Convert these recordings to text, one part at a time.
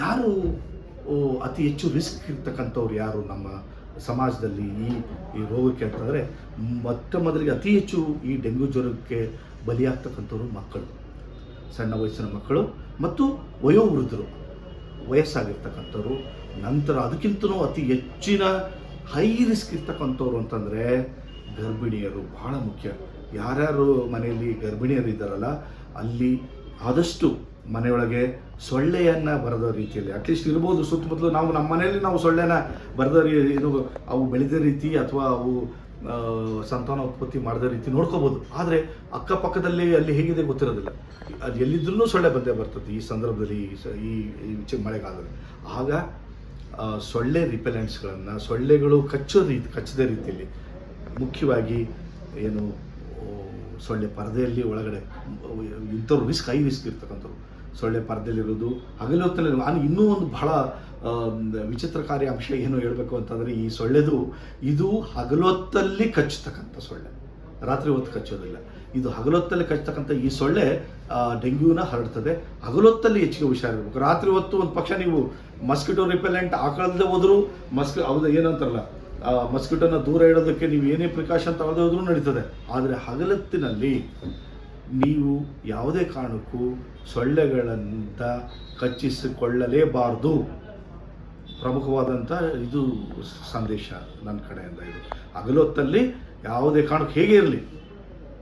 ಯಾರು ಅತಿ ಹೆಚ್ಚು ರಿಸ್ಕ್ ಇರ್ತಕ್ಕಂಥವ್ರು ಯಾರು ನಮ್ಮ ಸಮಾಜದಲ್ಲಿ ಈ ರೋಗಕ್ಕೆ ಅಂತಂದರೆ ಮೊದಲಿಗೆ ಅತಿ ಹೆಚ್ಚು ಈ ಡೆಂಗ್ಯೂ ಜ್ವರಕ್ಕೆ ಬಲಿಯಾಗ್ತಕ್ಕಂಥವ್ರು ಮಕ್ಕಳು, ಸಣ್ಣ ವಯಸ್ಸಿನ ಮಕ್ಕಳು ಮತ್ತು ವಯೋವೃದ್ಧರು, ವಯಸ್ಸಾಗಿರ್ತಕ್ಕಂಥವ್ರು. ನಂತರ ಅದಕ್ಕಿಂತಲೂ ಅತಿ ಹೆಚ್ಚಿನ ಹೈ ರಿಸ್ಕ್ ಇರ್ತಕ್ಕಂಥವ್ರು ಅಂತಂದರೆ ಗರ್ಭಿಣಿಯರು ಬಹಳ ಮುಖ್ಯ. ಯಾರ್ಯಾರು ಮನೆಯಲ್ಲಿ ಗರ್ಭಿಣಿಯರು ಇದ್ದಾರಲ್ಲ ಅಲ್ಲಿ ಆದಷ್ಟು ಮನೆಯೊಳಗೆ ಸೊಳ್ಳೆಯನ್ನು ಬರದ ರೀತಿಯಲ್ಲಿ ಅಟ್ಲೀಸ್ಟ್ ಇರ್ಬೋದು. ಸುತ್ತಮುತ್ತಲು ನಮ್ಮ ಮನೆಯಲ್ಲಿ ನಾವು ಸೊಳ್ಳೆನ ಬರದ ಇದು ಅವು ಬೆಳೆದ ರೀತಿ ಅಥವಾ ಅವು ಸಂತಾನೋತ್ಪತ್ತಿ ಮಾಡಿದ ರೀತಿ ನೋಡ್ಕೋಬೋದು. ಆದರೆ ಅಕ್ಕಪಕ್ಕದಲ್ಲಿ ಅಲ್ಲಿ ಹೇಗಿದೆ ಗೊತ್ತಿರೋದಿಲ್ಲ. ಅದು ಎಲ್ಲಿದ್ರೂ ಸೊಳ್ಳೆ ಬಂದೇ ಬರ್ತದೆ ಈ ಸಂದರ್ಭದಲ್ಲಿ, ಈ ಮಳೆಗಾಲದಲ್ಲಿ. ಆಗ ಸೊಳ್ಳೆ ರಿಪೆಲೆಂಟ್ಸ್ಗಳನ್ನು, ಸೊಳ್ಳೆಗಳು ಕಚ್ಚದ ರೀತಿಯಲ್ಲಿ ಮುಖ್ಯವಾಗಿ ಏನು ಸೊಳ್ಳೆ ಪರದೆಯಲ್ಲಿ ಒಳಗಡೆ ಇಂಥವ್ರು ಹೈ ರಿಸ್ಕ್ ಇರ್ತಕ್ಕಂಥವ್ರು ಸೊಳ್ಳೆ ಪರದೆಯಲ್ಲಿರೋದು, ಹಗಲು ಹೊತ್ತಲ್ಲಿ. ನಾನು ಇನ್ನೂ ಒಂದು ಬಹಳ ವಿಚಿತ್ರಕಾರಿ ಅಂಶ ಏನು ಹೇಳಬೇಕು ಅಂತಂದರೆ, ಈ ಸೊಳ್ಳೆದು ಇದು ಹಗಲೊತ್ತಲ್ಲಿ ಕಚ್ಚತಕ್ಕಂಥ ಸೊಳ್ಳೆ, ರಾತ್ರಿ ಹೊತ್ತು ಕಚ್ಚೋದಿಲ್ಲ. ಇದು ಹಗಲೊತ್ತಲ್ಲಿ ಕಚ್ಚತಕ್ಕಂಥ ಈ ಸೊಳ್ಳೆ ಡೆಂಗ್ಯೂನ ಹರಡ್ತದೆ. ಹಗಲೊತ್ತಲ್ಲಿ ಹೆಚ್ಚಿಗೆ ಹುಷಾರಿರ್ಬೇಕು. ರಾತ್ರಿ ಹೊತ್ತು ಒಂದು ಪಕ್ಷ ನೀವು ಮಸ್ಕಿಟೋ ರಿಪೆಲೆಂಟ್ ಹಾಕೊಳ್ಳದೆ ಹೋದರೂ ಹೌದು ಏನಂತಾರಲ್ಲ, ಮಸ್ಕಿಟೋನ ದೂರ ಇಡೋದಕ್ಕೆ ನೀವು ಏನೇ ಪ್ರಿಕಾಷನ್ ತಗೊಳ್ಳದೆ ಹೋದ್ರೂ ನಡೀತದೆ. ಆದರೆ ಹಗಲತ್ತಿನಲ್ಲಿ ನೀವು ಯಾವುದೇ ಕಾರಣಕ್ಕೂ ಸೊಳ್ಳೆಗಳಿಂದ ಕಚ್ಚಿಸಿಕೊಳ್ಳಲೇಬಾರ್ದು. ಪ್ರಮುಖವಾದಂಥ ಇದು ಸಂದೇಶ ನನ್ನ ಕಡೆಯಿಂದ. ಇದು ಹಗಲೊತ್ತಲ್ಲಿ ಯಾವುದೇ ಕಾರಣಕ್ಕೆ ಹೇಗೆ ಇರಲಿ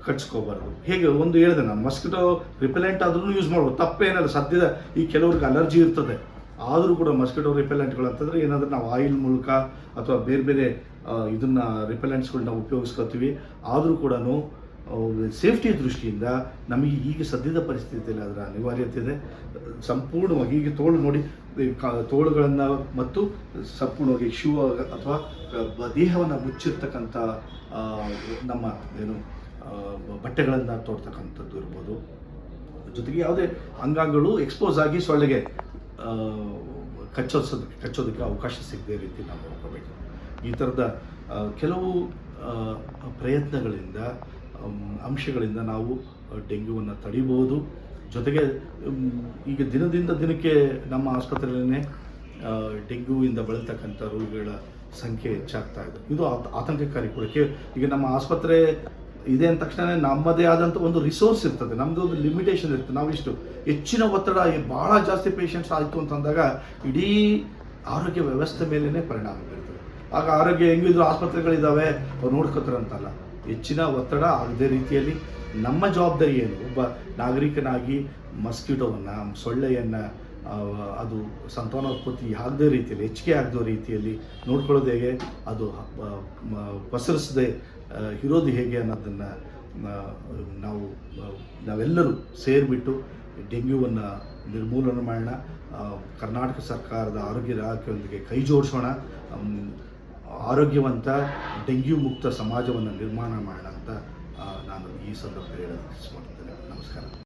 ಕಚ್ಕೋಬಾರ್ದು. ಹೇಗೆ ಒಂದು ಹೇಳಿದೆ ನಾನು, ಮಸ್ಕಿಟೋ ರಿಪೆಲೆಂಟ್ ಆದ್ರೂ ಯೂಸ್ ಮಾಡ್ಬೋದು, ತಪ್ಪೇನಲ್ಲ. ಸದ್ಯದ ಈ ಕೆಲವ್ರಿಗೆ ಅಲರ್ಜಿ ಇರ್ತದೆ, ಆದರೂ ಕೂಡ ಮಸ್ಕಿಟೋ ರಿಪೆಲೆಂಟ್ಗಳು ಅಂತಂದರೆ ಏನಾದರೂ ನಾವು ಆಯಿಲ್ ಮೂಲಕ ಅಥವಾ ಬೇರೆ ಬೇರೆ ಇದನ್ನು ರಿಪೆಲೆಂಟ್ಸ್ಗಳನ್ನ ಉಪಯೋಗಿಸ್ಕೊತೀವಿ. ಆದರೂ ಕೂಡ ಸೇಫ್ಟಿ ದೃಷ್ಟಿಯಿಂದ ನಮಗೆ ಈಗ ಸದ್ಯದ ಪರಿಸ್ಥಿತಿಯಲ್ಲಿ ಅದರ ಅನಿವಾರ್ಯತೆ ಇದೆ. ಸಂಪೂರ್ಣವಾಗಿ ಈಗ ತೋಳು ನೋಡಿ, ತೋಳುಗಳನ್ನು ಮತ್ತು ಸಂಪೂರ್ಣವಾಗಿ ಶೂ ಅಥವಾ ದೇಹವನ್ನು ಮುಚ್ಚಿರ್ತಕ್ಕಂಥ ನಮ್ಮ ಏನು ಬಟ್ಟೆಗಳನ್ನು ತೋಡ್ತಕ್ಕಂಥದ್ದು ಇರ್ಬೋದು. ಜೊತೆಗೆ ಯಾವುದೇ ಅಂಗಾಂಗಗಳು ಎಕ್ಸ್ಪೋಸ್ ಆಗಿ ಸೊಳ್ಳೆಗೆ ಕಚ್ಚೋದಕ್ಕೆ ಅವಕಾಶ ಸಿಗದೇ ರೀತಿ ನಾವು ನೋಡ್ಕೋಬೇಕು. ಈ ಥರದ ಕೆಲವು ಪ್ರಯತ್ನಗಳಿಂದ, ಅಂಶಗಳಿಂದ ನಾವು ಡೆಂಗ್ಯೂವನ್ನು ತಡಿಬೋದು. ಜೊತೆಗೆ ಈಗ ದಿನದಿಂದ ದಿನಕ್ಕೆ ನಮ್ಮ ಆಸ್ಪತ್ರೆಯಲ್ಲೇ ಡೆಂಗ್ಯೂವಿಂದ ಬಳಲ್ತಕ್ಕಂಥ ರೋಗಿಗಳ ಸಂಖ್ಯೆ ಹೆಚ್ಚಾಗ್ತಾ ಇದೆ. ಇದು ಆತಂಕಕಾರಿ ಕೂಡ. ಈಗ ನಮ್ಮ ಆಸ್ಪತ್ರೆ ಇದೆ ಅಂದ ತಕ್ಷಣ ನಮ್ಮದೇ ಆದಂಥ ಒಂದು ರಿಸೋರ್ಸ್ ಇರ್ತದೆ, ನಮ್ಮದು ಒಂದು ಲಿಮಿಟೇಷನ್ ಇರ್ತದೆ. ನಾವಿಷ್ಟು ಹೆಚ್ಚಿನ ಒತ್ತಡ ಭಾಳ ಜಾಸ್ತಿ ಪೇಷಂಟ್ಸ್ ಆಯಿತು ಅಂತಂದಾಗ ಇಡೀ ಆರೋಗ್ಯ ವ್ಯವಸ್ಥೆ ಮೇಲೇ ಪರಿಣಾಮ ಬೀರ್ತದೆ. ಆಗ ಆರೋಗ್ಯ ಹೆಂಗಿದ್ರು ಆಸ್ಪತ್ರೆಗಳಿದ್ದಾವೆ ಅವ್ರು ನೋಡ್ಕೋತಾರೆ ಅಂತಲ್ಲ, ಹೆಚ್ಚಿನ ಒತ್ತಡ ಆಗದೇ ರೀತಿಯಲ್ಲಿ ನಮ್ಮ ಜವಾಬ್ದಾರಿ ಏನು, ಒಬ್ಬ ನಾಗರಿಕನಾಗಿ ಮಸ್ಕಿಟೋವನ್ನು, ಸೊಳ್ಳೆಯನ್ನು ಅದು ಸಂತಾನೋತ್ಪತ್ತಿ ಆಗದೇ ರೀತಿಯಲ್ಲಿ, ಹೆಚ್ಚಿಗೆ ಆಗದ ರೀತಿಯಲ್ಲಿ ನೋಡ್ಕೊಳ್ಳೋದು ಹೇಗೆ, ಅದು ಪಸರಿಸದೆ ಇರೋದು ಹೇಗೆ ಅನ್ನೋದನ್ನು ನಾವೆಲ್ಲರೂ ಸೇರಿಬಿಟ್ಟು ಡೆಂಗ್ಯೂವನ್ನು ನಿರ್ಮೂಲನೆ ಮಾಡೋಣ. ಕರ್ನಾಟಕ ಸರ್ಕಾರದ ಆರೋಗ್ಯ ಇಲಾಖೆಯೊಂದಿಗೆ ಕೈ ಜೋಡಿಸೋಣ. ಆರೋಗ್ಯವಂತ ಡೆಂಗ್ಯೂ ಮುಕ್ತ ಸಮಾಜವನ್ನು ನಿರ್ಮಾಣ ಮಾಡೋಣ ಅಂತ ನಾನು ಈ ಸಂದರ್ಭದಲ್ಲಿ ಹೇಳೋದಕ್ಕೆ ಇಷ್ಟಪಡ್ತೇನೆ. ನಮಸ್ಕಾರ.